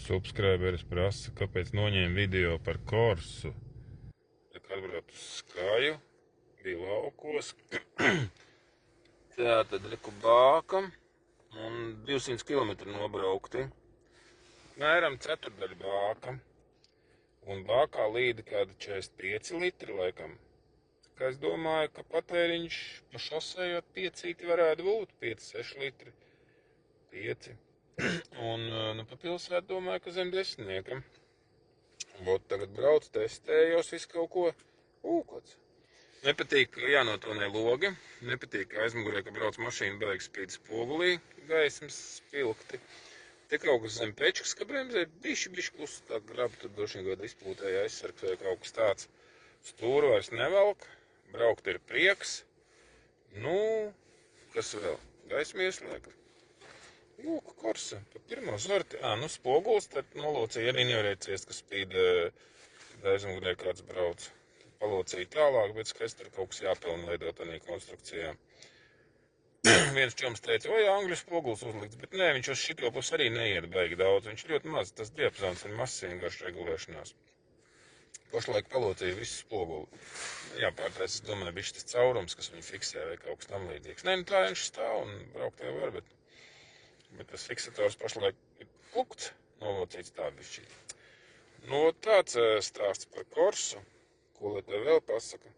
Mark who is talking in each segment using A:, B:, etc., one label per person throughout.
A: Subscriberis prasa, kāpēc noņēma video par Korsu. Kad atbrauc uz Skaju, bija laukos. Tā tad reku bāka un 200 km nobraukti. Mēram ceturdaļa bāka. Un bākā līda kāda 45 litri laikam. Kā es domāju, ka patēriņš pa šosējot piecīti varētu būt 5-6 litri. 5. Un pa pilsētu domāju, ka zem 10. Vot tagad brauc, testējos visu kaut ko. Kods. Nepatīk, ka jānotonē logi. Nepatīk, ka aizmugurē, ka brauc mašīna beigas spīd spogulī, gaismas spilgti. Te kaut kas zem pečkas, ka bremzē bišķi klusu tā grabu, tad droši vien kāda izpūtēja aizsargs vai kaut kas tāds. Stūru vairs nevelk, braukt ir prieks. Nu, kas vēl? Gaisma ieslēgt. Lūk, Korsa, pa pirmo sorti. Spoguls, tad nolocīja arī nevarēja ciest, ka spīd aizmugurē kāds brauc. Palocīja tālāk, bet skaidrs, tur kaut kas jāpilnveido tādā konstrukcijā. Viens čoms teica, angļu spoguls uzlikts, bet nē, viņš uz šito pusi arī neiet baigi daudz. Viņš ļoti maz, tas diapazons ir mazs vienkārši regulēšanās. Pašlaik palocīja visu spoguli. Jāpārtais, es domāju, bišķi tas caurums, kas viņu fiksē vai kaut kas tam līdzīgs. Nē, tā viņš stāv un braukt jau var, bet tas fiksators pašlaik ir plukts, nolocīts tā bišķi. Tāds stāsts par Korsu. Ko lai tev vēl pasaka?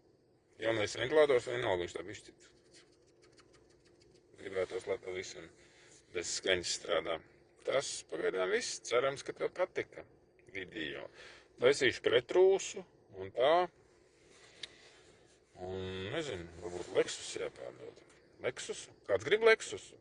A: Jaunais ventilators vienalga, viņš tā bišķi gribētos, lai pavisam bez skaņas strādā. Tas pagaidām viss. Cerams, ka tev patika video. Taisīšu pretrūsu un tā. Un nezinu, varbūt Lexus jāpārdod. Lexusu? Kāds grib Lexusu?